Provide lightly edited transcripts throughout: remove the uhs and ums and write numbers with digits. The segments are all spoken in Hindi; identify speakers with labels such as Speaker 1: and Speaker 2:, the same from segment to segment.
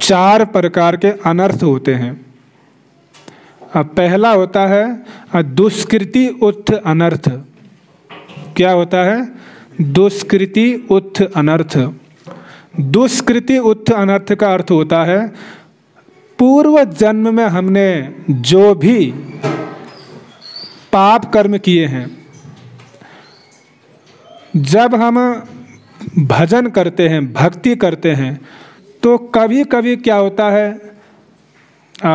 Speaker 1: 4 प्रकार के अनर्थ होते हैं। पहला होता है दुष्कृति उत्थ अनर्थ। क्या होता है? दुष्कृति उत्थ अनर्थ। दुष्कृति उत्थ अनर्थ का अर्थ होता है पूर्व जन्म में हमने जो भी पाप कर्म किए हैं, जब हम भजन करते हैं, भक्ति करते हैं, तो कभी कभी क्या होता है,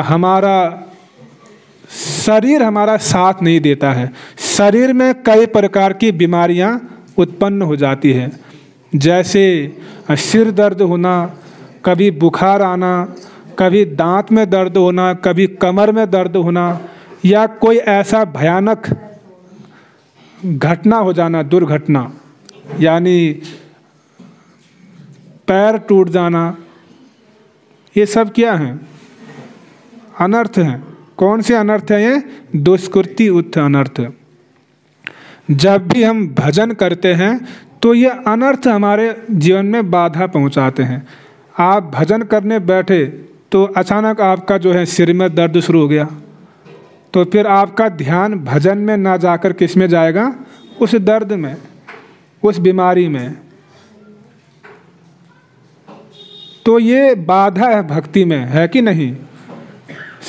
Speaker 1: हमारा शरीर हमारा साथ नहीं देता है। शरीर में कई प्रकार की बीमारियां उत्पन्न हो जाती है, जैसे सिर दर्द होना, कभी बुखार आना, कभी दांत में दर्द होना, कभी कमर में दर्द होना, या कोई ऐसा भयानक घटना हो जाना, दुर्घटना, यानी पैर टूट जाना। ये सब क्या हैं? अनर्थ हैं। कौन से अनर्थ हैं ये? दुष्कृति उत्थ अनर्थ। जब भी हम भजन करते हैं तो ये अनर्थ हमारे जीवन में बाधा पहुंचाते हैं। आप भजन करने बैठे तो अचानक आपका जो है सिर में दर्द शुरू हो गया, तो फिर आपका ध्यान भजन में ना जाकर किस में जाएगा? उस दर्द में, उस बीमारी में। तो ये बाधा है भक्ति में, है कि नहीं?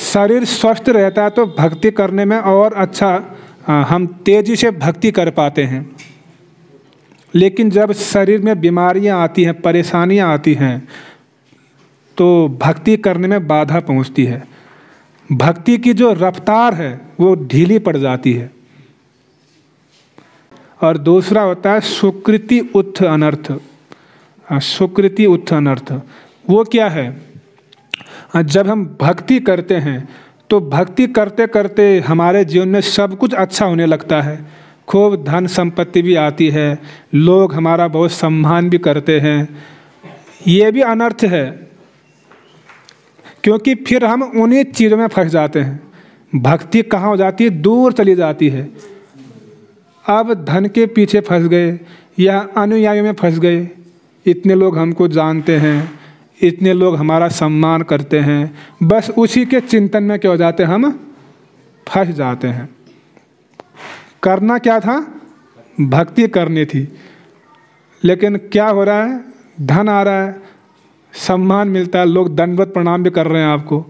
Speaker 1: शरीर स्वस्थ रहता है तो भक्ति करने में और अच्छा हम तेजी से भक्ति कर पाते हैं। लेकिन जब शरीर में बीमारियां आती हैं, परेशानियां आती हैं, तो भक्ति करने में बाधा पहुंचती है। भक्ति की जो रफ्तार है वो ढीली पड़ जाती है। और दूसरा होता है सुकृति उत्थ अनर्थ। सुकृति उत्थ अनर्थ वो क्या है? जब हम भक्ति करते हैं तो भक्ति करते करते हमारे जीवन में सब कुछ अच्छा होने लगता है। खूब धन संपत्ति भी आती है, लोग हमारा बहुत सम्मान भी करते हैं। ये भी अनर्थ है, क्योंकि फिर हम उन्हीं चीज़ों में फंस जाते हैं। भक्ति कहाँ हो जाती है? दूर चली जाती है। अब धन के पीछे फंस गए या अनुयायियों में फंस गए। इतने लोग हमको जानते हैं, इतने लोग हमारा सम्मान करते हैं, बस उसी के चिंतन में क्या हो जाते हैं? हम फंस जाते हैं। करना क्या था? भक्ति करनी थी, लेकिन क्या हो रहा है? धन आ रहा है, सम्मान मिलता है, लोग दंडवत प्रणाम भी कर रहे हैं आपको,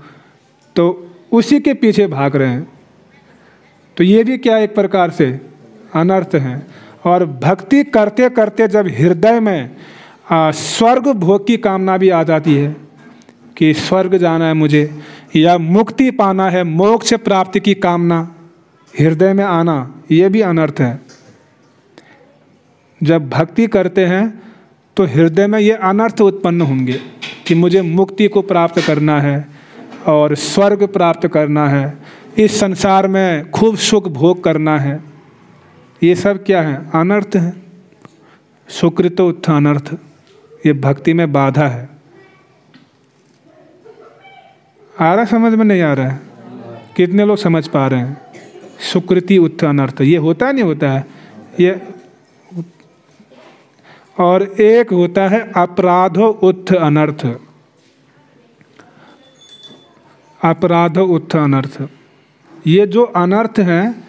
Speaker 1: तो उसी के पीछे भाग रहे हैं। तो ये भी क्या एक प्रकार से अनर्थ है। और भक्ति करते करते जब हृदय में स्वर्ग भोग की कामना भी आ जाती है कि स्वर्ग जाना है मुझे, या मुक्ति पाना है, मोक्ष प्राप्ति की कामना हृदय में आना, ये भी अनर्थ है। जब भक्ति करते हैं तो हृदय में ये अनर्थ उत्पन्न होंगे कि मुझे मुक्ति को प्राप्त करना है और स्वर्ग प्राप्त करना है, इस संसार में खूब सुख भोग करना है। ये सब क्या है? अनर्थ है। सुकृतो उत्थ अनर्थ, ये भक्ति में बाधा है। आ रहा समझ में? नहीं आ रहा है? कितने लोग समझ पा रहे हैं? सुकृति उत्थ अनर्थ ये होता नहीं होता है ये। और एक होता है अपराधो उत्थ अनर्थ। अपराधो उत्थ अनर्थ, ये जो अनर्थ हैं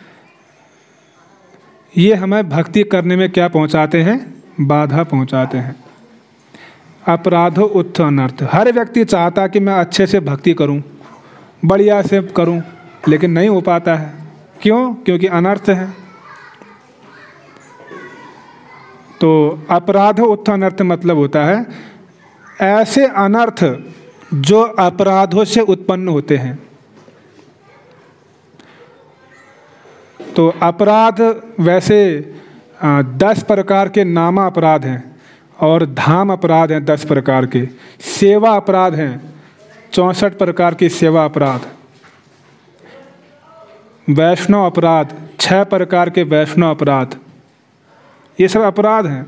Speaker 1: ये हमें भक्ति करने में क्या पहुंचाते हैं? बाधा पहुंचाते हैं। अपराधो उत्थ अनर्थ। हर व्यक्ति चाहता कि मैं अच्छे से भक्ति करूं, बढ़िया से करूं, लेकिन नहीं हो पाता है। क्यों? क्योंकि अनर्थ है। तो अपराधो उत्थ अनर्थ मतलब होता है ऐसे अनर्थ जो अपराधों से उत्पन्न होते हैं। तो अपराध वैसे 10 प्रकार के नामा अपराध हैं और धाम अपराध हैं 10 प्रकार के। सेवा अपराध हैं 64 प्रकार की सेवा अपराध। वैष्णव अपराध 6 प्रकार के वैष्णव अपराध। ये सब अपराध हैं।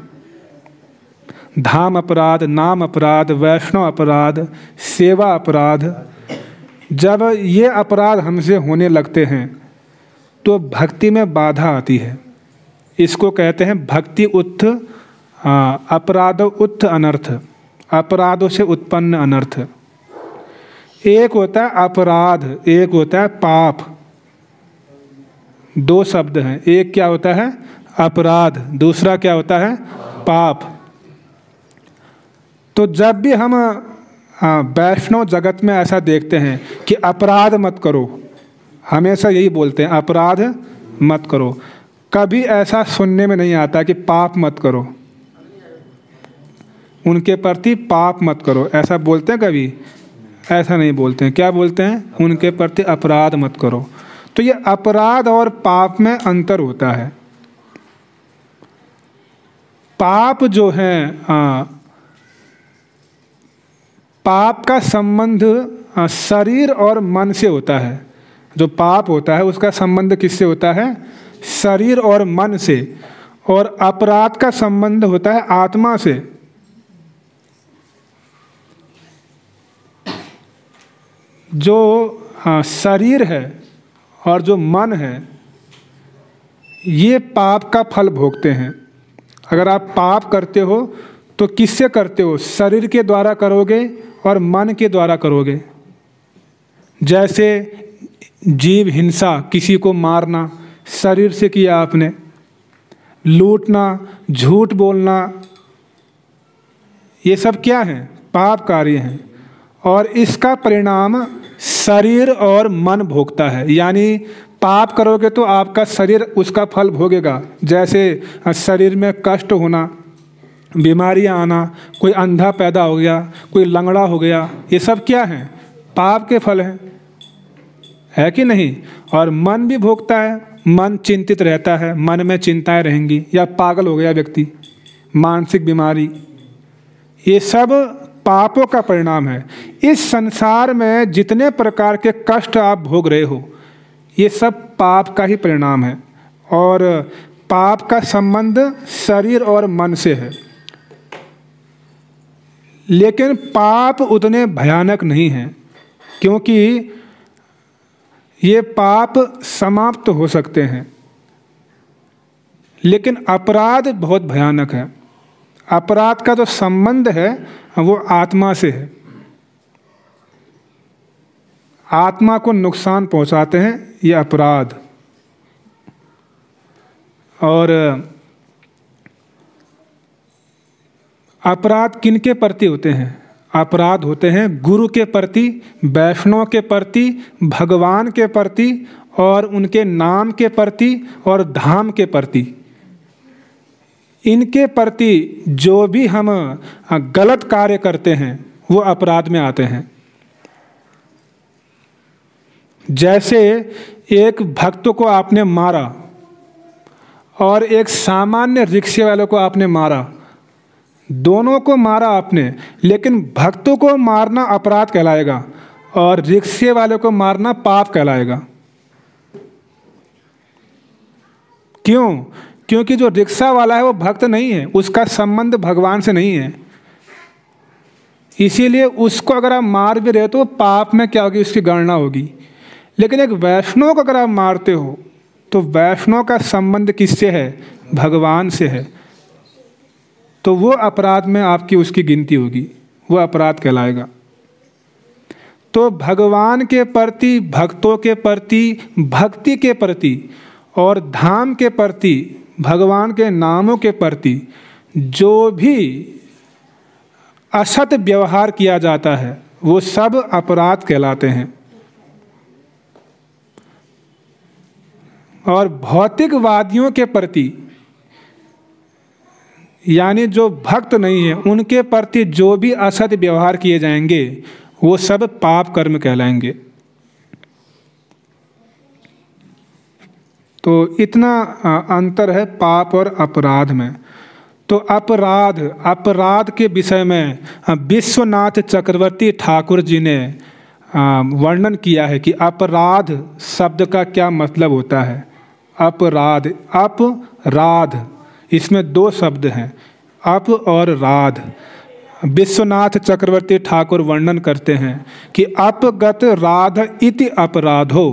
Speaker 1: धाम अपराध, नाम अपराध, वैष्णव अपराध, सेवा अपराध। जब ये अपराध हमसे होने लगते हैं तो भक्ति में बाधा आती है। इसको कहते हैं भक्ति उत्थ अपराध उत्थ अनर्थ, अपराधों से उत्पन्न अनर्थ। एक होता है अपराध, एक होता है पाप। दो शब्द हैं, एक क्या होता है अपराध, दूसरा क्या होता है पाप। तो जब भी हम वैष्णव जगत में ऐसा देखते हैं कि अपराध मत करो, हमेशा यही बोलते हैं अपराध मत करो। कभी ऐसा सुनने में नहीं आता कि पाप मत करो, उनके प्रति पाप मत करो, ऐसा बोलते हैं कभी? ऐसा नहीं बोलते हैं। क्या बोलते हैं? उनके प्रति अपराध मत करो। तो ये अपराध और पाप में अंतर होता है। पाप जो है, पाप का संबंध शरीर और मन से होता है। जो पाप होता है उसका संबंध किससे होता है? शरीर और मन से। और अपराध का संबंध होता है आत्मा से। जो शरीर है और जो मन है, ये पाप का फल भोगते हैं। अगर आप पाप करते हो तो किससे करते हो? शरीर के द्वारा करोगे और मन के द्वारा करोगे। जैसे जीव हिंसा, किसी को मारना, शरीर से किया आपने। लूटना, झूठ बोलना, ये सब क्या है? पाप कार्य हैं। और इसका परिणाम शरीर और मन भोगता है। यानी पाप करोगे तो आपका शरीर उसका फल भोगेगा। जैसे शरीर में कष्ट होना, बीमारियां आना, कोई अंधा पैदा हो गया, कोई लंगड़ा हो गया, ये सब क्या है? पाप के फल हैं, है कि नहीं? और मन भी भोगता है। मन चिंतित रहता है, मन में चिंताएं रहेंगी, या पागल हो गया व्यक्ति, मानसिक बीमारी, ये सब पापों का परिणाम है। इस संसार में जितने प्रकार के कष्ट आप भोग रहे हो, ये सब पाप का ही परिणाम है। और पाप का संबंध शरीर और मन से है। लेकिन पाप उतने भयानक नहीं हैं, क्योंकि ये पाप समाप्त हो सकते हैं। लेकिन अपराध बहुत भयानक है। अपराध का जो संबंध है वो आत्मा से है। आत्मा को नुकसान पहुंचाते हैं ये अपराध। और अपराध किनके प्रति होते हैं? अपराध होते हैं गुरु के प्रति, वैष्णव के प्रति, भगवान के प्रति, और उनके नाम के प्रति और धाम के प्रति। इनके प्रति जो भी हम गलत कार्य करते हैं वो अपराध में आते हैं। जैसे एक भक्त को आपने मारा और एक सामान्य रिक्शे वाले को आपने मारा, दोनों को मारा आपने, लेकिन भक्तों को मारना अपराध कहलाएगा और रिक्शे वाले को मारना पाप कहलाएगा। क्यों? क्योंकि जो रिक्शा वाला है वो भक्त नहीं है, उसका संबंध भगवान से नहीं है। इसीलिए उसको अगर आप मार भी रहे तो पाप में क्या होगी? उसकी गणना होगी। लेकिन एक वैष्णव को अगर आप मारते हो तो वैष्णव का संबंध किससे है? भगवान से है। तो वो अपराध में आपकी उसकी गिनती होगी, वो अपराध कहलाएगा। तो भगवान के प्रति, भक्तों के प्रति, भक्ति के प्रति और धाम के प्रति, भगवान के नामों के प्रति जो भी असत व्यवहार किया जाता है वो सब अपराध कहलाते हैं। और भौतिकवादियों के प्रति, यानी जो भक्त नहीं है, उनके प्रति जो भी असत व्यवहार किए जाएंगे वो सब पाप कर्म कहलाएंगे। तो इतना अंतर है पाप और अपराध में। तो अपराध के विषय में विश्वनाथ चक्रवर्ती ठाकुर जी ने वर्णन किया है कि अपराध शब्द का क्या मतलब होता है। अपराध, अपराध, इसमें दो शब्द हैं, अप और राध। विश्वनाथ चक्रवर्ती ठाकुर वर्णन करते हैं कि अपगत राध इति अपराधो।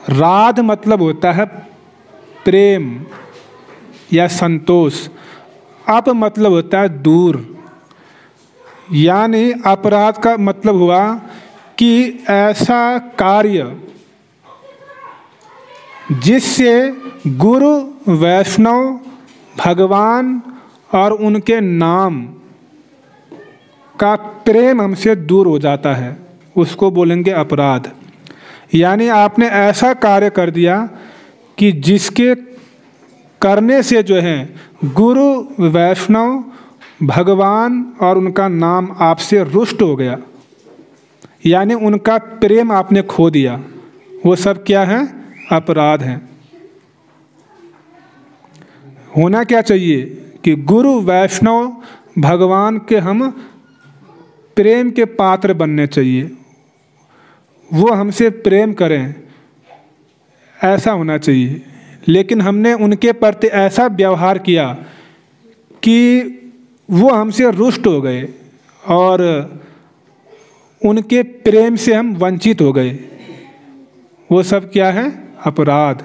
Speaker 1: राध मतलब होता है प्रेम या संतोष। अप मतलब होता है दूर, यानी अपराध का मतलब हुआ कि ऐसा कार्य जिससे गुरु, वैष्णव, भगवान और उनके नाम का प्रेम हमसे दूर हो जाता है, उसको बोलेंगे अपराध। यानी आपने ऐसा कार्य कर दिया कि जिसके करने से जो है गुरु, वैष्णव, भगवान और उनका नाम आपसे रुष्ट हो गया, यानी उनका प्रेम आपने खो दिया। वो सब क्या है? अपराध हैं। होना क्या चाहिए कि गुरु, वैष्णव, भगवान के हम प्रेम के पात्र बनने चाहिए, वो हमसे प्रेम करें, ऐसा होना चाहिए। लेकिन हमने उनके प्रति ऐसा व्यवहार किया कि वो हमसे रुष्ट हो गए और उनके प्रेम से हम वंचित हो गए। वो सब क्या है? अपराध।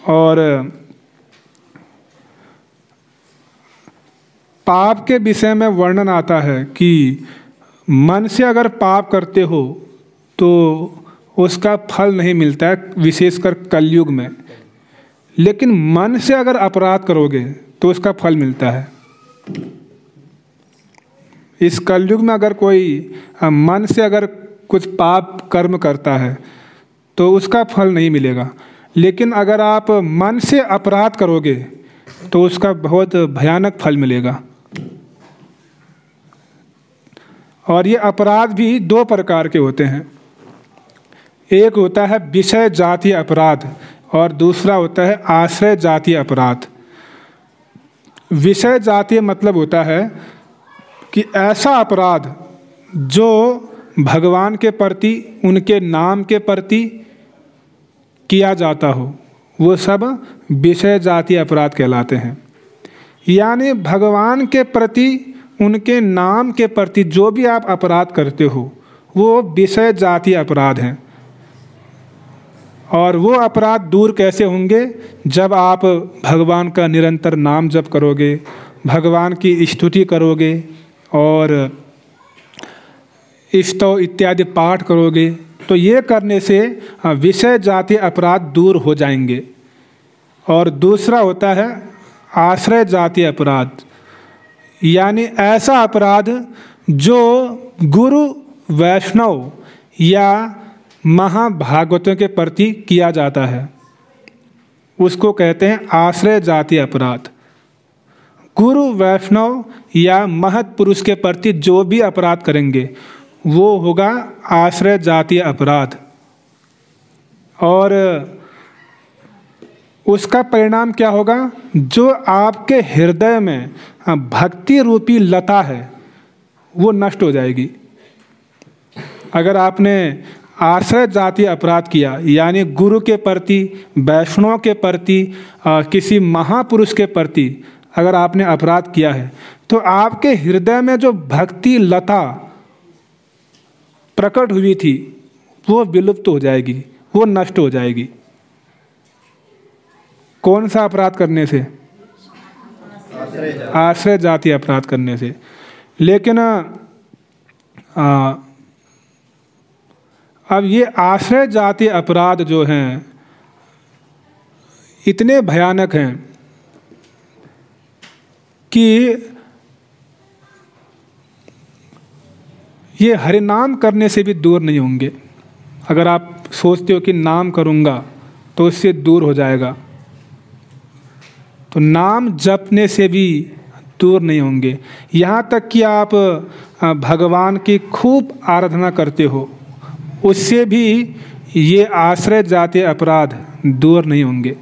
Speaker 1: और पाप के विषय में वर्णन आता है कि मन से अगर पाप करते हो तो उसका फल नहीं मिलता है, विशेषकर कलयुग में। लेकिन मन से अगर अपराध करोगे तो उसका फल मिलता है। इस कलयुग में अगर कोई मन से अगर कुछ पाप कर्म करता है तो उसका फल नहीं मिलेगा। लेकिन अगर आप मन से अपराध करोगे तो उसका बहुत भयानक फल मिलेगा। और ये अपराध भी दो प्रकार के होते हैं। एक होता है विषय जातीय अपराध और दूसरा होता है आश्रय जातीय अपराध। विषय जातीय मतलब होता है कि ऐसा अपराध जो भगवान के प्रति, उनके नाम के प्रति किया जाता हो, वो सब विषय जातीय अपराध कहलाते हैं। यानी भगवान के प्रति, उनके नाम के प्रति जो भी आप अपराध करते हो वो विषय जातीय अपराध हैं। और वो अपराध दूर कैसे होंगे? जब आप भगवान का निरंतर नाम जप करोगे, भगवान की स्तुति करोगे और स्तव इत्यादि पाठ करोगे, तो ये करने से विषय जातीय अपराध दूर हो जाएंगे। और दूसरा होता है आश्रय जातीय अपराध, यानी ऐसा अपराध जो गुरु, वैष्णव या महाभागवतों के प्रति किया जाता है, उसको कहते हैं आश्रय जातीय अपराध। गुरु, वैष्णव या महत् पुरुष के प्रति जो भी अपराध करेंगे वो होगा आश्रय जातीय अपराध। और उसका परिणाम क्या होगा? जो आपके हृदय में भक्ति रूपी लता है वो नष्ट हो जाएगी। अगर आपने आश्रय जातीय अपराध किया, यानी गुरु के प्रति, वैष्णव के प्रति, किसी महापुरुष के प्रति अगर आपने अपराध किया है, तो आपके हृदय में जो भक्ति लता प्रकट हुई थी वो विलुप्त हो जाएगी, वो नष्ट हो जाएगी। कौन सा अपराध करने से? आश्रय जातीय अपराध करने से। लेकिन अब ये आश्रय जातीय अपराध जो हैं इतने भयानक हैं कि ये हरिनाम करने से भी दूर नहीं होंगे। अगर आप सोचते हो कि नाम करूँगा तो उससे दूर हो जाएगा, तो नाम जपने से भी दूर नहीं होंगे। यहाँ तक कि आप भगवान की खूब आराधना करते हो, उससे भी ये आश्रय जातीय अपराध दूर नहीं होंगे।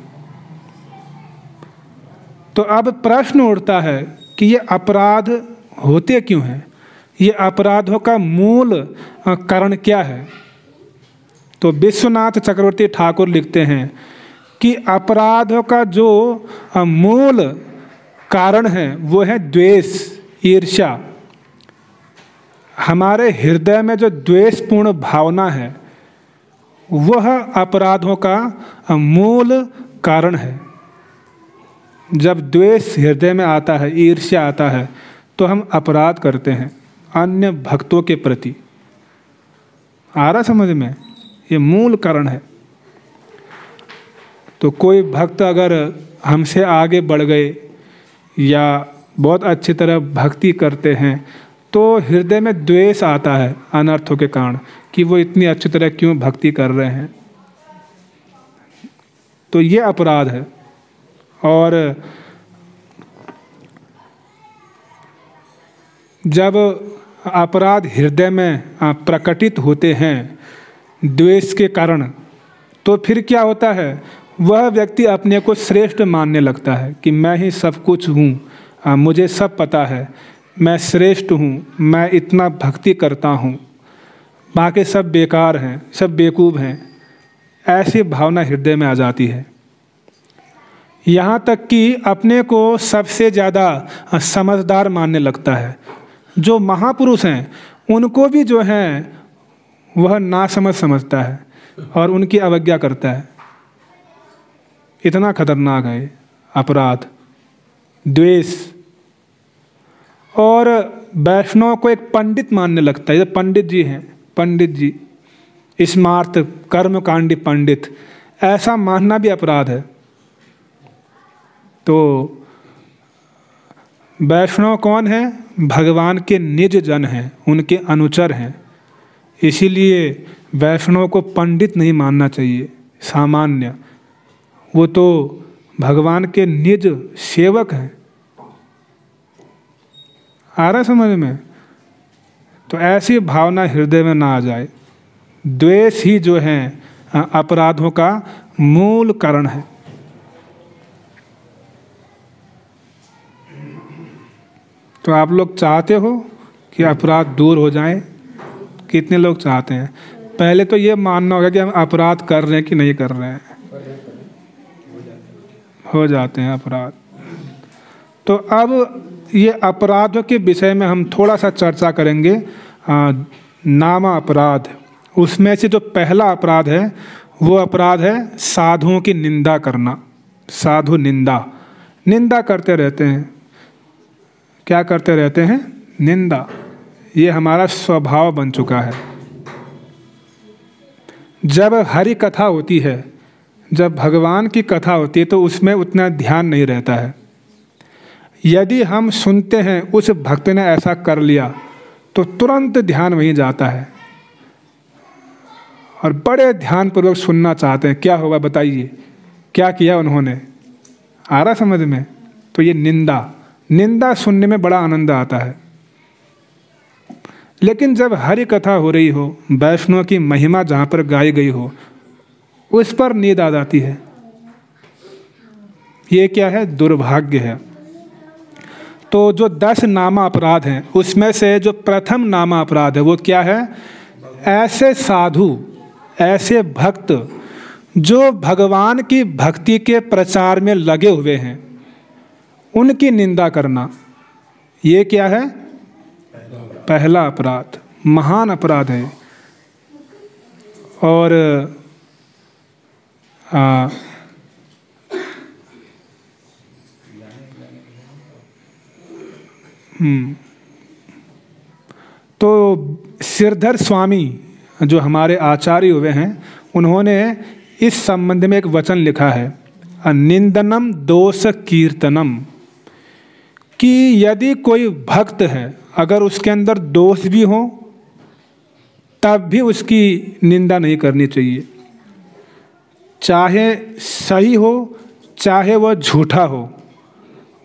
Speaker 1: तो अब प्रश्न उठता है कि ये अपराध होते क्यों हैं? ये अपराधों का मूल कारण क्या है? तो विश्वनाथ चक्रवर्ती ठाकुर लिखते हैं कि अपराधों का जो मूल कारण है वो है द्वेष, ईर्ष्या। हमारे हृदय में जो द्वेषपूर्ण भावना है वह अपराधों का मूल कारण है। जब द्वेष हृदय में आता है, ईर्ष्या आता है, तो हम अपराध करते हैं अन्य भक्तों के प्रति। आ रहा समझ में? ये मूल कारण है। तो कोई भक्त अगर हमसे आगे बढ़ गए या बहुत अच्छी तरह भक्ति करते हैं तो हृदय में द्वेष आता है अनर्थों के कारण कि वो इतनी अच्छी तरह क्यों भक्ति कर रहे हैं। तो ये अपराध है। और जब अपराध हृदय में प्रकटित होते हैं द्वेष के कारण, तो फिर क्या होता है, वह व्यक्ति अपने को श्रेष्ठ मानने लगता है कि मैं ही सब कुछ हूँ, मुझे सब पता है, मैं श्रेष्ठ हूँ, मैं इतना भक्ति करता हूँ, बाकी सब बेकार हैं, सब बेवकूफ़ हैं। ऐसी भावना हृदय में आ जाती है। यहाँ तक कि अपने को सबसे ज़्यादा समझदार मानने लगता है। जो महापुरुष हैं उनको भी जो है वह नासमझ समझता है और उनकी अवज्ञा करता है। इतना खतरनाक है अपराध, द्वेष। और वैष्णव को एक पंडित मानने लगता है। ये पंडित जी हैं, पंडित जी, स्मार्त कर्मकांडी पंडित, ऐसा मानना भी अपराध है। तो वैष्णव कौन है? भगवान के निज जन हैं, उनके अनुचर हैं। इसीलिए वैष्णव को पंडित नहीं मानना चाहिए सामान्य, वो तो भगवान के निज सेवक हैं। आ रहा समझ में? तो ऐसी भावना हृदय में ना आ जाए। द्वेष ही जो है अपराधों का मूल कारण है। तो आप लोग चाहते हो कि अपराध दूर हो जाएं? कितने लोग चाहते हैं? पहले तो ये मानना होगा कि हम अपराध कर रहे हैं कि नहीं कर रहे हैं। हो जाते हैं अपराध। तो अब ये अपराधों के विषय में हम थोड़ा सा चर्चा करेंगे। नामा अपराध, उसमें से जो पहला अपराध है वो अपराध है साधुओं की निंदा करना। साधु निंदा, निंदा करते रहते हैं। क्या करते रहते हैं? निंदा। ये हमारा स्वभाव बन चुका है। जब हरि कथा होती है, जब भगवान की कथा होती है तो उसमें उतना ध्यान नहीं रहता है। यदि हम सुनते हैं उस भक्त ने ऐसा कर लिया तो तुरंत ध्यान वहीं जाता है और बड़े ध्यानपूर्वक सुनना चाहते हैं। क्या होगा बताइए, क्या किया उन्होंने? आ रहा समझ में? तो ये निंदा, निंदा सुनने में बड़ा आनंद आता है। लेकिन जब हरि कथा हो रही हो, वैष्णव की महिमा जहाँ पर गाई गई हो, उस पर नींद आ जाती है। ये क्या है? दुर्भाग्य है। तो जो 10 नामा अपराध हैं उसमें से जो प्रथम नामा अपराध है वो क्या है? ऐसे साधु, ऐसे भक्त जो भगवान की भक्ति के प्रचार में लगे हुए हैं, उनकी निंदा करना। ये क्या है? पहला अपराध, महान अपराध है। और तो सिरधर स्वामी जो हमारे आचार्य हुए हैं, उन्होंने इस संबंध में एक वचन लिखा है, निंदनम दोष कीर्तनम, कि यदि कोई भक्त है अगर उसके अंदर दोष भी हो तब भी उसकी निंदा नहीं करनी चाहिए। चाहे सही हो चाहे वह झूठा हो,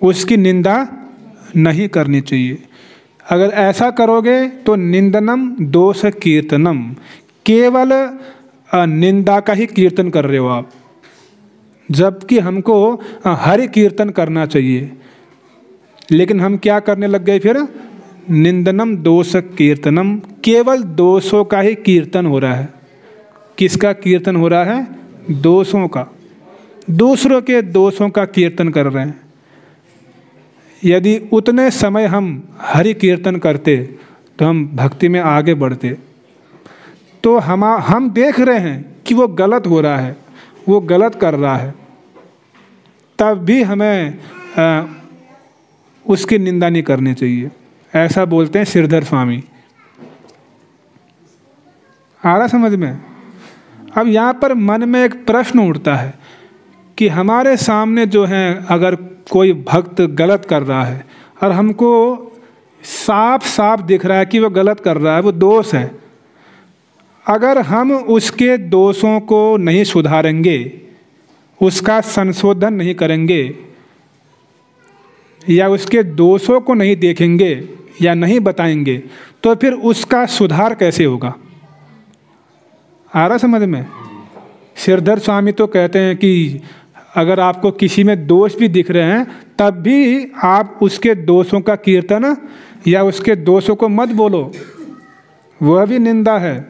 Speaker 1: उसकी निंदा नहीं करनी चाहिए। अगर ऐसा करोगे तो निंदनम दोष कीर्तनम, केवल निंदा का ही कीर्तन कर रहे हो आप, जबकि हमको हरि कीर्तन करना चाहिए। लेकिन हम क्या करने लग गए फिर? निंदनम दोष कीर्तनम, केवल दोषों का ही कीर्तन हो रहा है। किसका कीर्तन हो रहा है? दोषों का, दूसरों के दोषों का कीर्तन कर रहे हैं। यदि उतने समय हम हरि कीर्तन करते तो हम भक्ति में आगे बढ़ते। तो हम देख रहे हैं कि वो गलत हो रहा है, वो गलत कर रहा है, तब भी हमें उसकी निंदा नहीं करनी चाहिए। ऐसा बोलते हैं श्रीधर स्वामी। आ रहा समझ में? अब यहाँ पर मन में एक प्रश्न उठता है कि हमारे सामने जो है अगर कोई भक्त गलत कर रहा है और हमको साफ साफ दिख रहा है कि वो गलत कर रहा है, वो दोष है, अगर हम उसके दोषों को नहीं सुधारेंगे, उसका संशोधन नहीं करेंगे या उसके दोषों को नहीं देखेंगे या नहीं बताएंगे, तो फिर उसका सुधार कैसे होगा? आ रहा समझ में? श्रीधर स्वामी तो कहते हैं कि अगर आपको किसी में दोष भी दिख रहे हैं तब भी आप उसके दोषों का कीर्तन या उसके दोषों को मत बोलो, वह भी निंदा है।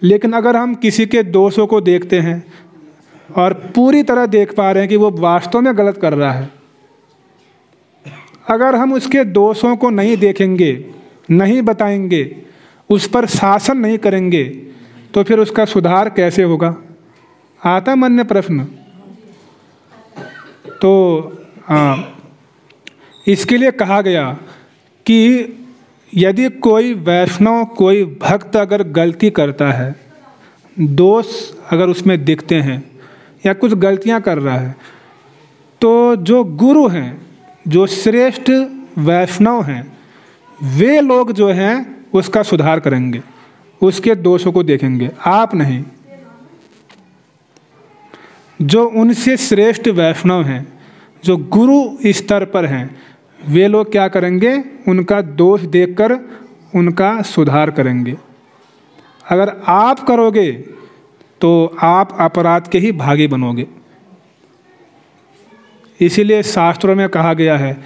Speaker 1: लेकिन अगर हम किसी के दोषों को देखते हैं और पूरी तरह देख पा रहे हैं कि वो वास्तव में गलत कर रहा है, अगर हम उसके दोषों को नहीं देखेंगे, नहीं बताएंगे, उस पर शासन नहीं करेंगे, तो फिर उसका सुधार कैसे होगा? आता मन में प्रश्न। तो इसके लिए कहा गया कि यदि कोई वैष्णव, कोई भक्त अगर गलती करता है, दोष अगर उसमें दिखते हैं या कुछ गलतियां कर रहा है, तो जो गुरु हैं, जो श्रेष्ठ वैष्णव हैं, वे लोग जो हैं उसका सुधार करेंगे, उसके दोषों को देखेंगे, आप नहीं। जो उनसे श्रेष्ठ वैष्णव हैं, जो गुरु स्तर पर हैं, वे लोग क्या करेंगे? उनका दोष देखकर उनका सुधार करेंगे। अगर आप करोगे तो आप अपराध के ही भागी बनोगे। इसीलिए शास्त्रों में कहा गया है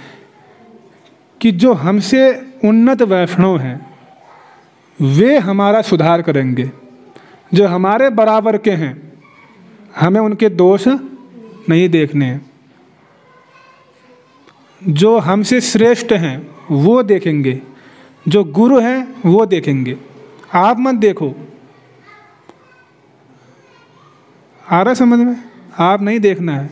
Speaker 1: कि जो हमसे उन्नत वैष्णव हैं वे हमारा सुधार करेंगे, जो हमारे बराबर के हैं हमें उनके दोष नहीं देखने हैं। जो हमसे श्रेष्ठ हैं वो देखेंगे, जो गुरु हैं वो देखेंगे, आप मत देखो। आ रहा समझ में? आप नहीं देखना है।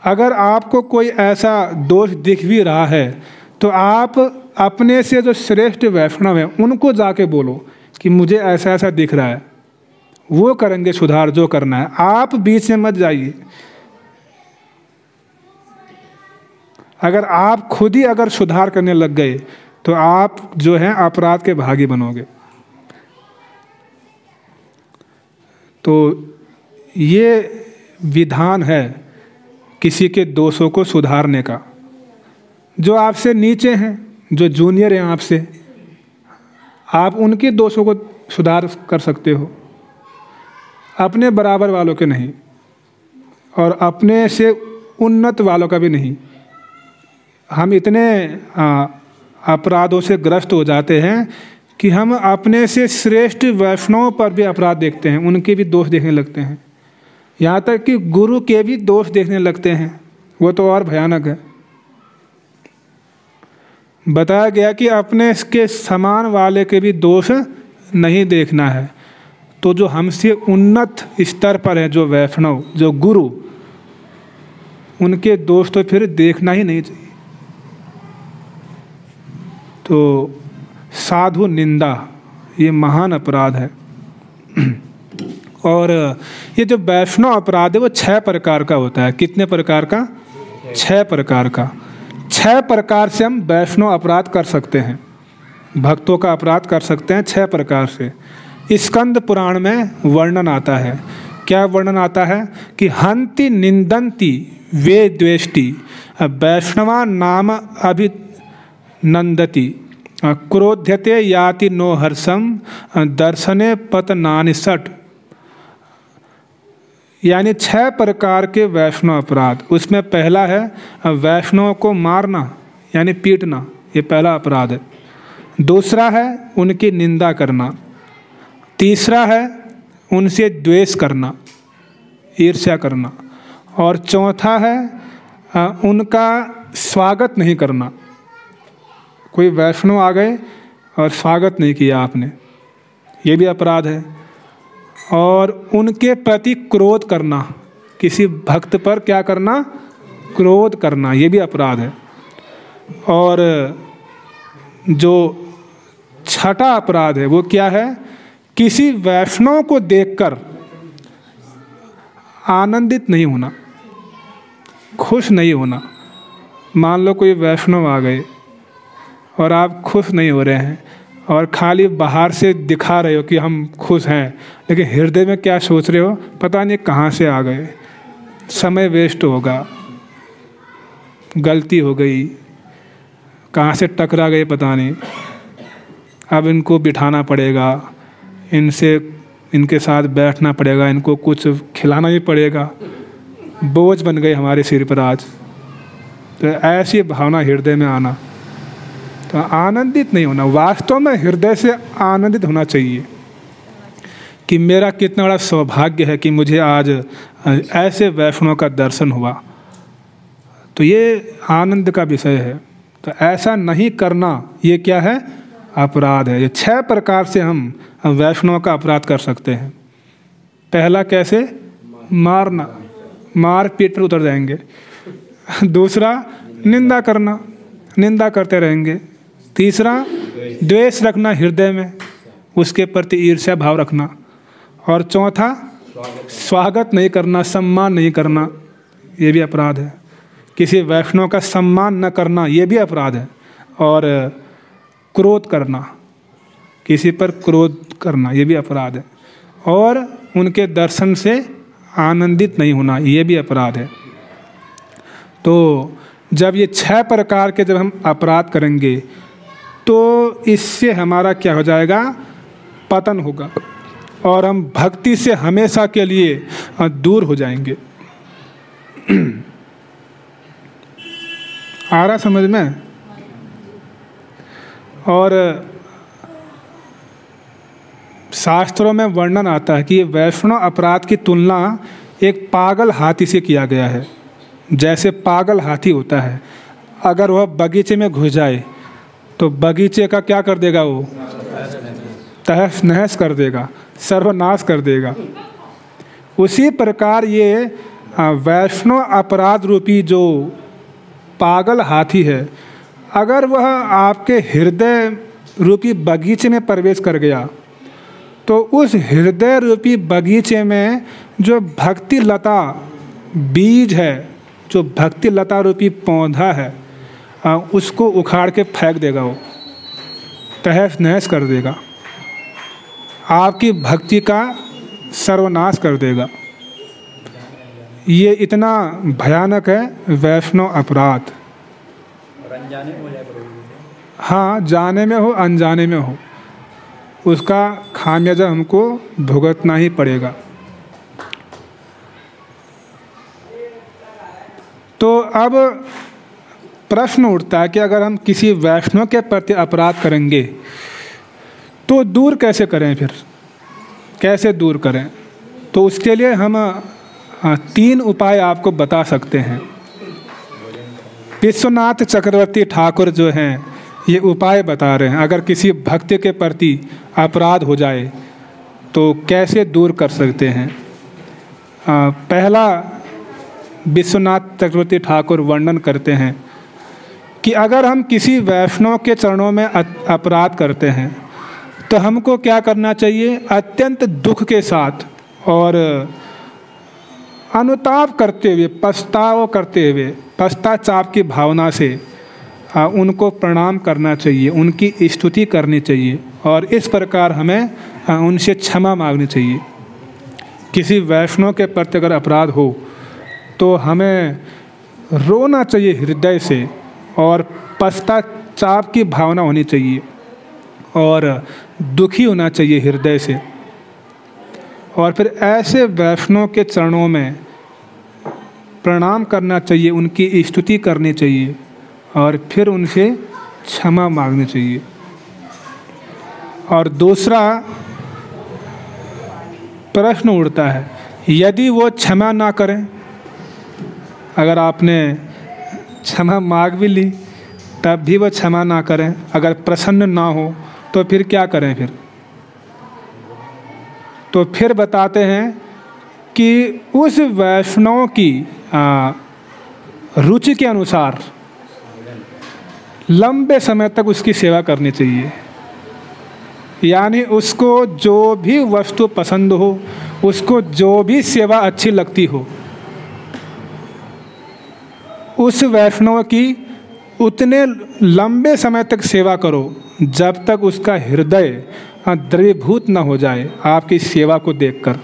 Speaker 1: अगर आपको कोई ऐसा दोष दिख भी रहा है तो आप अपने से जो श्रेष्ठ वैष्णव हैं उनको जाके बोलो कि मुझे ऐसा ऐसा दिख रहा है, वो करेंगे सुधार जो करना है। आप बीच में मत जाइए। अगर आप खुद ही अगर सुधार करने लग गए तो आप जो हैं अपराध के भागी बनोगे। तो ये विधान है किसी के दोषों को सुधारने का। जो आपसे नीचे हैं, जो जूनियर हैं आपसे, आप उनके दोषों को सुधार कर सकते हो, अपने बराबर वालों के नहीं, और अपने से उन्नत वालों का भी नहीं। हम इतने अपराधों से ग्रस्त हो जाते हैं कि हम अपने से श्रेष्ठ वैष्णव पर भी अपराध देखते हैं, उनके भी दोष देखने लगते हैं, यहाँ तक कि गुरु के भी दोष देखने लगते हैं। वो तो और भयानक है। बताया गया कि अपने के समान वाले के भी दोष नहीं देखना है। तो जो हमसे उन्नत स्तर पर है, जो वैष्णव, जो गुरु, उनके दोष तो फिर देखना ही नहीं चाहिए। तो साधु निंदा ये महान अपराध है। और ये जो वैष्णव अपराध है वो 6 प्रकार का होता है। कितने प्रकार का? 6 प्रकार का। 6 प्रकार से हम वैष्णव अपराध कर सकते हैं, भक्तों का अपराध कर सकते हैं 6 प्रकार से। स्कंद पुराण में वर्णन आता है। क्या वर्णन आता है? कि हंति निंदन्ति वे द्वेष्टि वैष्णवा नाम अभिनंदति क्रोध्यते याति नो हर्षम दर्शने पतनानि सट। यानी 6 प्रकार के वैष्णव अपराध। उसमें पहला है वैष्णव को मारना यानी पीटना, ये पहला अपराध है। दूसरा है उनकी निंदा करना। तीसरा है उनसे द्वेष करना, ईर्ष्या करना। और चौथा है उनका स्वागत नहीं करना। कोई वैष्णव आ गए और स्वागत नहीं किया आपने, ये भी अपराध है। और उनके प्रति क्रोध करना, किसी भक्त पर क्या करना? क्रोध करना ये भी अपराध है। और जो छठा अपराध है वो क्या है? किसी वैष्णव को देखकर आनंदित नहीं होना, खुश नहीं होना। मान लो कोई वैष्णव आ गए और आप खुश नहीं हो रहे हैं और खाली बाहर से दिखा रहे हो कि हम खुश हैं, लेकिन हृदय में क्या सोच रहे हो पता नहीं कहाँ से आ गए, समय वेस्ट होगा, गलती हो गई, कहाँ से टकरा गए पता नहीं, अब इनको बिठाना पड़ेगा, इनके साथ बैठना पड़ेगा, इनको कुछ खिलाना भी पड़ेगा, बोझ बन गए हमारे सिर पर आज। तो ऐसी भावना हृदय में आना, तो आनंदित नहीं होना। वास्तव में हृदय से आनंदित होना चाहिए कि मेरा कितना बड़ा सौभाग्य है कि मुझे आज ऐसे वैष्णव का दर्शन हुआ। तो ये आनंद का विषय है। तो ऐसा नहीं करना ये क्या है? अपराध है। ये 6 प्रकार से हम वैष्णव का अपराध कर सकते हैं। पहला कैसे? मारना, मार पीट पर उतर जाएंगे। दूसरा निंदा करना, निंदा करते रहेंगे। तीसरा द्वेष रखना हृदय में, उसके प्रति ईर्ष्या भाव रखना। और चौथा स्वागत नहीं करना, सम्मान नहीं करना, ये भी अपराध है। किसी वैष्णव का सम्मान न करना ये भी अपराध है। और क्रोध करना, किसी पर क्रोध करना ये भी अपराध है। और उनके दर्शन से आनंदित नहीं होना ये भी अपराध है। तो जब ये 6 प्रकार के जब हम अपराध करेंगे तो इससे हमारा क्या हो जाएगा? पतन होगा और हम भक्ति से हमेशा के लिए दूर हो जाएंगे। आ रहा समझ में? और शास्त्रों में वर्णन आता है कि वैष्णव अपराध की तुलना एक पागल हाथी से किया गया है। जैसे पागल हाथी होता है, अगर वह बगीचे में घुस जाए तो बगीचे का क्या कर देगा? वो तहस नहस कर देगा, सर्वनाश कर देगा। उसी प्रकार ये वैष्णव अपराध रूपी जो पागल हाथी है, अगर वह आपके हृदय रूपी बगीचे में प्रवेश कर गया तो उस हृदय रूपी बगीचे में जो भक्ति लता बीज है, जो भक्ति लता रूपी पौधा है, उसको उखाड़ के फेंक देगा, वो तहस नहस कर देगा, आपकी भक्ति का सर्वनाश कर देगा। ये इतना भयानक है वैष्णव अपराध। हाँ, जाने में हो अनजाने में हो, उसका खामियाजा हमको भुगतना ही पड़ेगा। तो अब प्रश्न उठता है कि अगर हम किसी वैष्णव के प्रति अपराध करेंगे तो दूर कैसे करें? फिर कैसे दूर करें? तो उसके लिए हम 3 उपाय आपको बता सकते हैं। विश्वनाथ चक्रवर्ती ठाकुर जो हैं ये उपाय बता रहे हैं, अगर किसी भक्त के प्रति अपराध हो जाए तो कैसे दूर कर सकते हैं। पहला विश्वनाथ चक्रवर्ती ठाकुर वर्णन करते हैं कि अगर हम किसी वैष्णव के चरणों में अपराध करते हैं तो हमको क्या करना चाहिए? अत्यंत दुख के साथ और अनुताप करते हुए, पछतावा करते हुए, पश्चाताप की भावना से उनको प्रणाम करना चाहिए, उनकी स्तुति करनी चाहिए और इस प्रकार हमें उनसे क्षमा मांगनी चाहिए। किसी वैष्णव के प्रति अगर अपराध हो तो हमें रोना चाहिए हृदय से और पश्चाताप की भावना होनी चाहिए और दुखी होना चाहिए हृदय से। और फिर ऐसे वैष्णव के चरणों में प्रणाम करना चाहिए, उनकी स्तुति करनी चाहिए और फिर उनसे क्षमा मांगनी चाहिए। और दूसरा प्रश्न उठता है, यदि वो क्षमा ना करें, अगर आपने क्षमा मांग भी ली तब भी वो क्षमा ना करें, अगर प्रसन्न ना हो तो फिर क्या करें? तो फिर बताते हैं कि उस वैष्णव की रुचि के अनुसार लंबे समय तक उसकी सेवा करनी चाहिए। यानी उसको जो भी वस्तु पसंद हो, उसको जो भी सेवा अच्छी लगती हो, उस वैष्णव की उतने लंबे समय तक सेवा करो जब तक उसका हृदय द्रवीभूत न हो जाए आपकी सेवा को देखकर।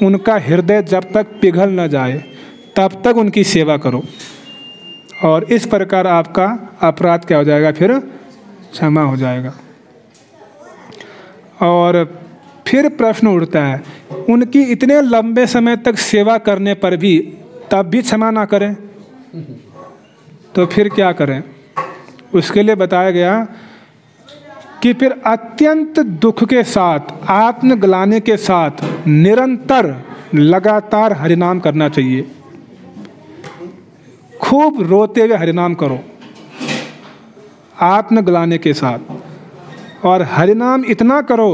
Speaker 1: उनका हृदय जब तक पिघल न जाए तब तक उनकी सेवा करो, और इस प्रकार आपका अपराध क्या हो जाएगा, फिर क्षमा हो जाएगा। और फिर प्रश्न उठता है, उनकी इतने लंबे समय तक सेवा करने पर भी तब भी क्षमा ना करें तो फिर क्या करें? उसके लिए बताया गया कि फिर अत्यंत दुख के साथ, आत्मग्लानि के साथ निरंतर लगातार हरिनाम करना चाहिए। खूब रोते हुए हरिनाम करो आत्मग्लानि के साथ, और हरिनाम इतना करो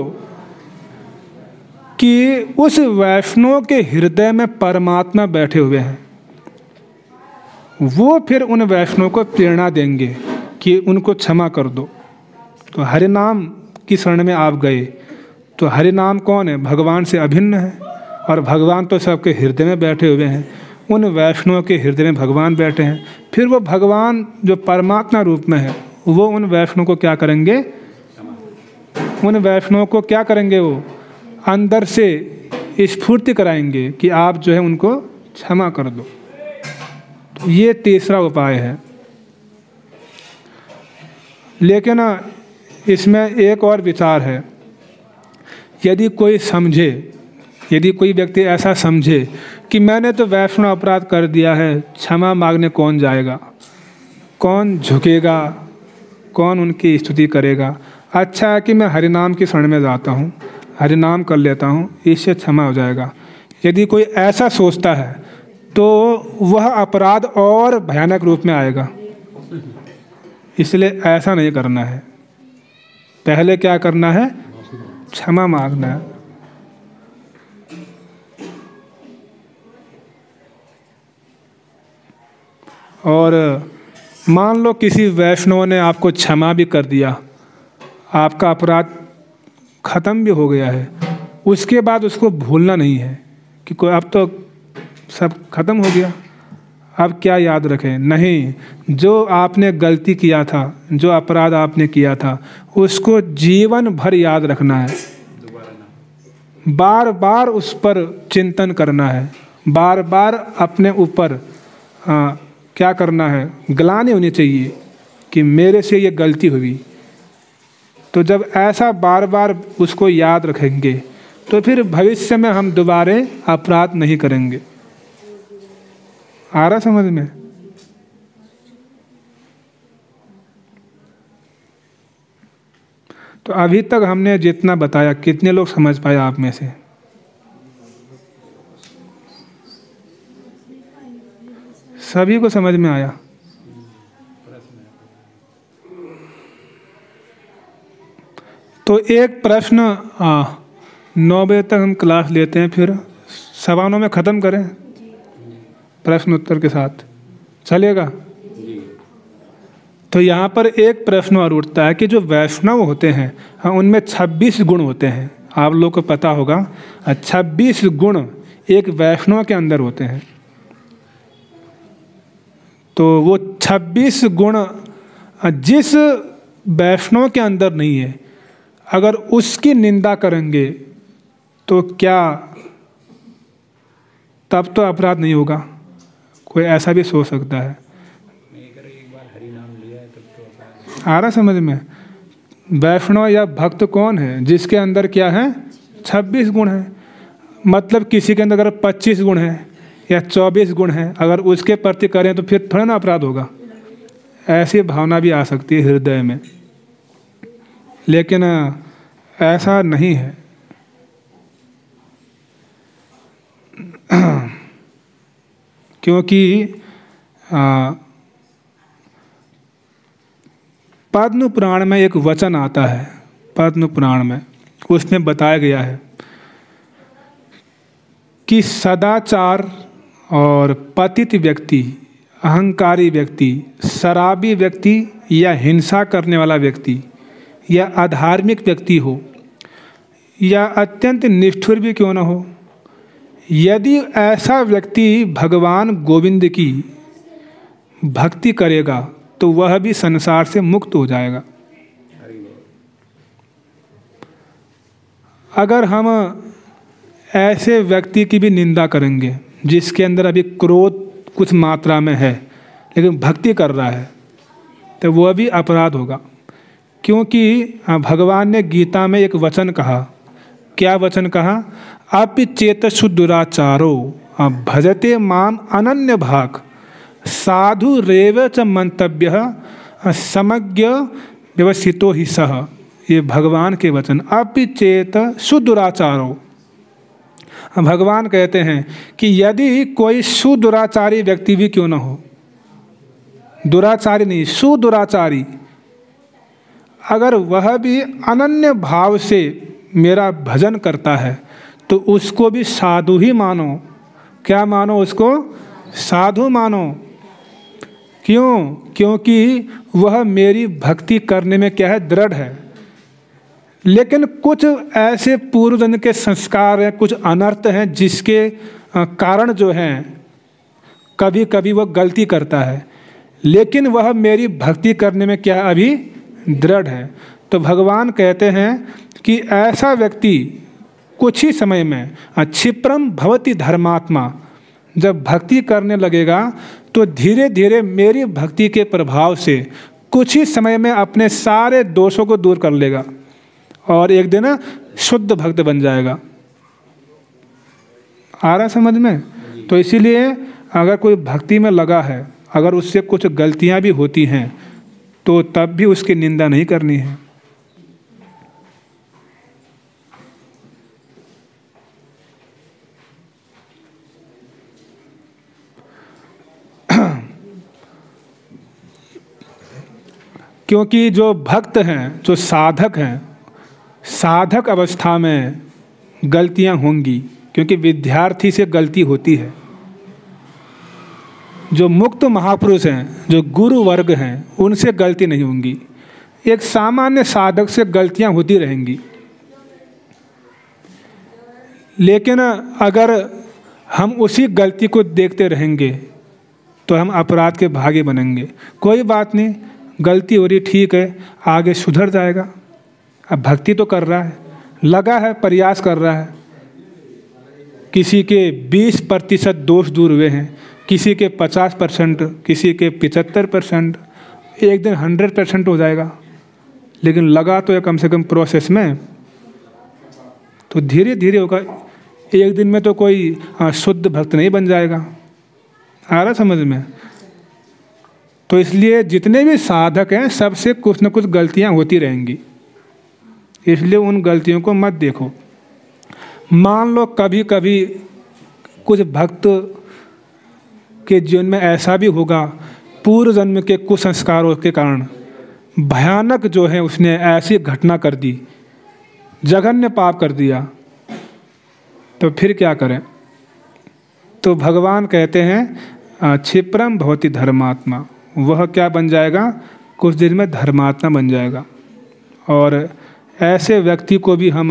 Speaker 1: कि उस वैष्णव के हृदय में परमात्मा बैठे हुए हैं। वो फिर उन वैष्णव को प्रेरणा देंगे कि उनको क्षमा कर दो। तो हरिनाम की शरण में आप गए तो हरिनाम कौन है? भगवान से अभिन्न है, और भगवान तो सबके हृदय में बैठे हुए हैं। उन वैष्णव के हृदय में भगवान बैठे हैं। फिर वो भगवान जो परमात्मा रूप में है, वो उन वैष्णव को क्या करेंगे? उन वैष्णव को क्या करेंगे? वो अंदर से स्फूर्ति कराएंगे कि आप जो है उनको क्षमा कर दो। तो ये तीसरा उपाय है। लेकिन इसमें एक और विचार है। यदि कोई समझे, यदि कोई व्यक्ति ऐसा समझे कि मैंने तो वैष्णव अपराध कर दिया है, क्षमा मांगने कौन जाएगा, कौन झुकेगा, कौन उनकी स्तुति करेगा, अच्छा है कि मैं हरिनाम की शरण में जाता हूँ, हरिनाम कर लेता हूँ, इससे क्षमा हो जाएगा। यदि कोई ऐसा सोचता है तो वह अपराध और भयानक रूप में आएगा। इसलिए ऐसा नहीं करना है। पहले क्या करना है? क्षमा मांगना है। और मान लो किसी वैष्णव ने आपको क्षमा भी कर दिया, आपका अपराध खत्म भी हो गया है, उसके बाद उसको भूलना नहीं है कि कोई अब तो सब खत्म हो गया, अब क्या याद रखें। नहीं, जो आपने गलती किया था, जो अपराध आपने किया था, उसको जीवन भर याद रखना है। बार बार उस पर चिंतन करना है, बार बार अपने ऊपर क्या करना है? ग्लानि होनी चाहिए कि मेरे से ये गलती हुई। तो जब ऐसा बार बार उसको याद रखेंगे तो फिर भविष्य में हम दोबारा अपराध नहीं करेंगे। आ रहा समझ में? तो अभी तक हमने जितना बताया, कितने लोग समझ पाए आप में से? सभी को समझ में आया? तो एक प्रश्न 9 बजे तक हम क्लास लेते हैं, फिर 9:15 में ख़त्म करें प्रश्न उत्तर के साथ, चलेगा? तो यहाँ पर एक प्रश्न और उठता है कि जो वैष्णव होते हैं, हाँ, उनमें 26 गुण होते हैं। आप लोग को पता होगा 26 गुण एक वैष्णव के अंदर होते हैं। तो वो 26 गुण जिस वैष्णव के अंदर नहीं है, अगर उसकी निंदा करेंगे तो क्या तब तो अपराध नहीं होगा? कोई ऐसा भी सोच सकता है। आ रहा समझ में? वैष्णव या भक्त कौन है? जिसके अंदर क्या है? 26 गुण है। मतलब किसी के अंदर अगर 25 गुण है या 24 गुण है, अगर उसके प्रति करें तो फिर थोड़ा ना अपराध होगा। ऐसी भावना भी आ सकती है हृदय में, लेकिन ऐसा नहीं है। क्योंकि पद्म पुराण में एक वचन आता है, पद्म पुराण में उसमें बताया गया है कि सदाचार और पतित व्यक्ति, अहंकारी व्यक्ति, शराबी व्यक्ति या हिंसा करने वाला व्यक्ति या अधार्मिक व्यक्ति हो या अत्यंत निष्ठुर भी क्यों न हो, यदि ऐसा व्यक्ति भगवान गोविंद की भक्ति करेगा तो वह भी संसार से मुक्त हो जाएगा। अगर हम ऐसे व्यक्ति की भी निंदा करेंगे जिसके अंदर अभी क्रोध कुछ मात्रा में है लेकिन भक्ति कर रहा है, तो वह भी अपराध होगा। क्योंकि भगवान ने गीता में एक वचन कहा, क्या वचन कहा? अपि चेतसु दुराचारो भजते माम अनन्य भाग साधु रेव च मंतव्य समज्ञ व्यवसितो ही सह। ये भगवान के वचन। अपि चेतसु दुराचारो, भगवान कहते हैं कि यदि कोई सुदुराचारी व्यक्ति भी क्यों न हो, दुराचारी नहीं सुदुराचारी, अगर वह भी अनन्य भाव से मेरा भजन करता है तो उसको भी साधु ही मानो। क्या मानो? उसको साधु मानो। क्यों? क्योंकि वह मेरी भक्ति करने में क्या है? दृढ़ है। लेकिन कुछ ऐसे पूर्व जन्म के संस्कार हैं, कुछ अनर्थ हैं जिसके कारण जो हैं कभी कभी वह गलती करता है, लेकिन वह मेरी भक्ति करने में क्या अभी दृढ़ है। तो भगवान कहते हैं कि ऐसा व्यक्ति कुछ ही समय में क्षिप्रम भवति धर्मात्मा, जब भक्ति करने लगेगा तो धीरे धीरे मेरी भक्ति के प्रभाव से कुछ ही समय में अपने सारे दोषों को दूर कर लेगा और एक दिन शुद्ध भक्त बन जाएगा। आ रहा समझ में? तो इसीलिए अगर कोई भक्ति में लगा है, अगर उससे कुछ गलतियां भी होती हैं तो तब भी उसकी निंदा नहीं करनी है। क्योंकि जो भक्त हैं, जो साधक हैं, साधक अवस्था में गलतियां होंगी, क्योंकि विद्यार्थी से गलती होती है। जो मुक्त महापुरुष हैं, जो गुरु वर्ग हैं, उनसे गलती नहीं होंगी। एक सामान्य साधक से गलतियां होती रहेंगी। लेकिन अगर हम उसी गलती को देखते रहेंगे तो हम अपराध के भागी बनेंगे। कोई बात नहीं, गलती हो रही, ठीक है, आगे सुधर जाएगा। अब भक्ति तो कर रहा है, लगा है, प्रयास कर रहा है। किसी के 20% दोष दूर हुए हैं, किसी के 50%, किसी के 75%, एक दिन 100% हो जाएगा। लेकिन लगा तो है कम से कम प्रोसेस में, तो धीरे धीरे होगा। एक दिन में तो कोई शुद्ध भक्त नहीं बन जाएगा। आ रहा समझ में? तो इसलिए जितने भी साधक हैं सबसे कुछ न कुछ गलतियां होती रहेंगी, इसलिए उन गलतियों को मत देखो। मान लो कभी कभी कुछ भक्त के जीवन में ऐसा भी होगा, पूर्व जन्म के कुसंस्कारों के कारण भयानक जो है उसने ऐसी घटना कर दी, जघन्य पाप कर दिया, तो फिर क्या करें? तो भगवान कहते हैं क्षिप्रम भवति धर्मात्मा, वह क्या बन जाएगा? कुछ दिन में धर्मात्मा बन जाएगा। और ऐसे व्यक्ति को भी हम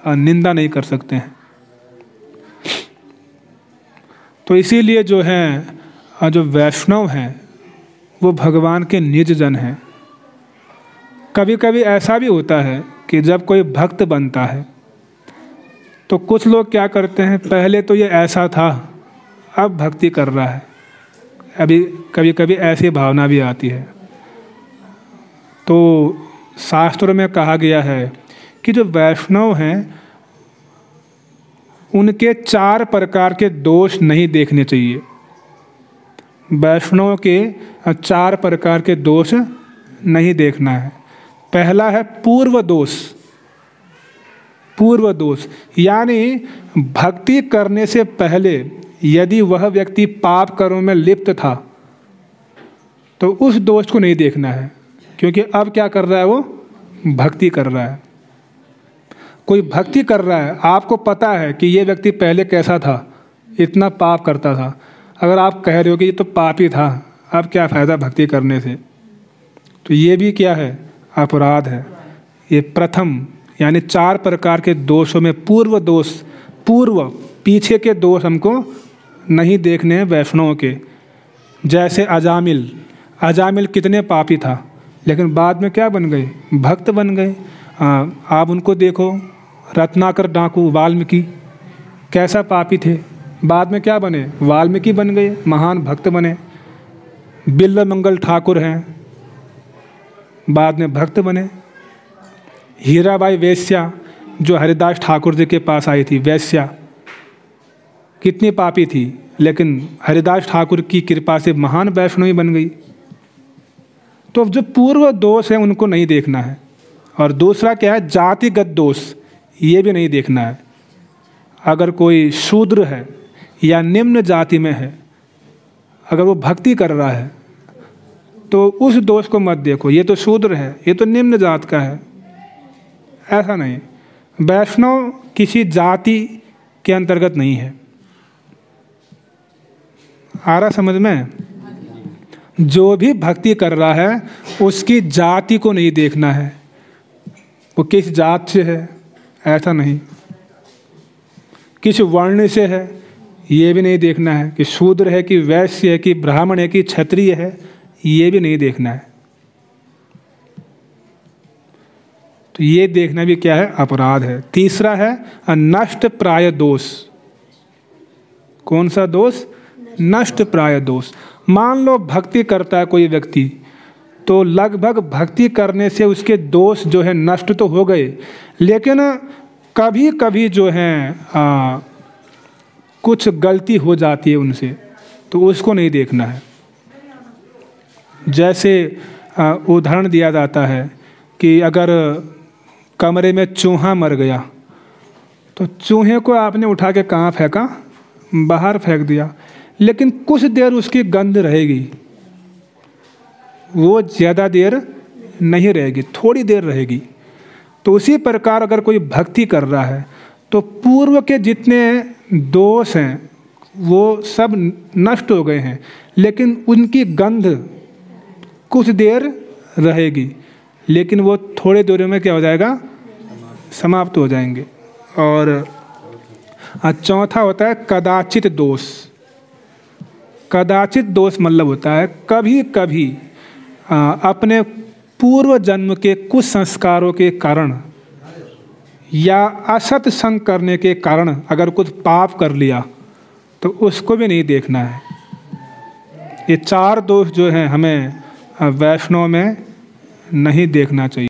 Speaker 1: निंदा नहीं कर सकते हैं। तो इसीलिए जो है, जो वैष्णव हैं वो भगवान के निज जन हैं। कभी कभी ऐसा भी होता है कि जब कोई भक्त बनता है तो कुछ लोग क्या करते हैं, पहले तो ये ऐसा था, अब भक्ति कर रहा है। अभी कभी कभी ऐसी भावना भी आती है। तो शास्त्रों में कहा गया है कि जो वैष्णव हैं उनके 4 प्रकार के दोष नहीं देखने चाहिए। वैष्णव के 4 प्रकार के दोष नहीं देखना है। पहला है पूर्व दोष। पूर्व दोष यानी भक्ति करने से पहले यदि वह व्यक्ति पाप कर्म में लिप्त था तो उस दोष को नहीं देखना है, क्योंकि अब क्या कर रहा है? वो भक्ति कर रहा है। कोई भक्ति कर रहा है, आपको पता है कि ये व्यक्ति पहले कैसा था, इतना पाप करता था, अगर आप कह रहे हो कि ये तो पापी था, अब क्या फ़ायदा भक्ति करने से, तो ये भी क्या है, अपराध है। ये प्रथम यानी 4 प्रकार के दोषों में पूर्व दोष, पूर्व पीछे के दोष हमको नहीं देखने हैं वैष्णव के। जैसे अजामिल कितने पापी था, लेकिन बाद में क्या बन गए, भक्त बन गए। आप उनको देखो, रत्नाकर डाकू वाल्मीकि कैसा पापी थे, बाद में क्या बने, वाल्मीकि बन गए, महान भक्त बने। बिल्व मंगल ठाकुर हैं, बाद में भक्त बने। हीराबाई वेश्या जो हरिदास ठाकुर जी के पास आई थी, वेश्या कितनी पापी थी, लेकिन हरिदास ठाकुर की कृपा से महान वैष्णवी बन गई। तो जो पूर्व दोष है उनको नहीं देखना है। और दूसरा क्या है, जातिगत दोष, ये भी नहीं देखना है। अगर कोई शूद्र है या निम्न जाति में है, अगर वो भक्ति कर रहा है तो उस दोष को मत देखो, ये तो शूद्र है, ये तो निम्न जात का है, ऐसा नहीं। वैष्णव किसी जाति के अंतर्गत नहीं है। आ रहा समझ में? जो भी भक्ति कर रहा है उसकी जाति को नहीं देखना है, वो किस जात से है, ऐसा नहीं। किस वर्ण से है ये भी नहीं देखना है, कि शूद्र है कि वैश्य है कि ब्राह्मण है कि क्षत्रिय है, ये भी नहीं देखना है। तो ये देखना भी क्या है, अपराध है। तीसरा है नष्ट प्राय दोष। कौन सा दोष? नष्ट प्राय दोष। मान लो भक्ति करता है कोई व्यक्ति, तो लगभग भक्ति करने से उसके दोष जो है नष्ट तो हो गए, लेकिन कभी कभी जो है कुछ गलती हो जाती है उनसे, तो उसको नहीं देखना है। जैसे उदाहरण दिया जाता है कि अगर कमरे में चूहा मर गया, तो चूहे को आपने उठा के कहाँ फेंका, बाहर फेंक दिया, लेकिन कुछ देर उसकी गंध रहेगी, वो ज़्यादा देर नहीं रहेगी, थोड़ी देर रहेगी। तो उसी प्रकार अगर कोई भक्ति कर रहा है तो पूर्व के जितने दोष हैं वो सब नष्ट हो गए हैं, लेकिन उनकी गंध कुछ देर रहेगी, लेकिन वो थोड़े देर में क्या हो जाएगा, समाप्त हो जाएंगे। और चौथा होता है कदाचित दोष। कदाचित दोष मतलब होता है कभी कभी अपने पूर्व जन्म के कुछ संस्कारों के कारण या असत संग करने के कारण अगर कुछ पाप कर लिया तो उसको भी नहीं देखना है। ये 4 दोष जो हैं हमें वैष्णव में नहीं देखना चाहिए।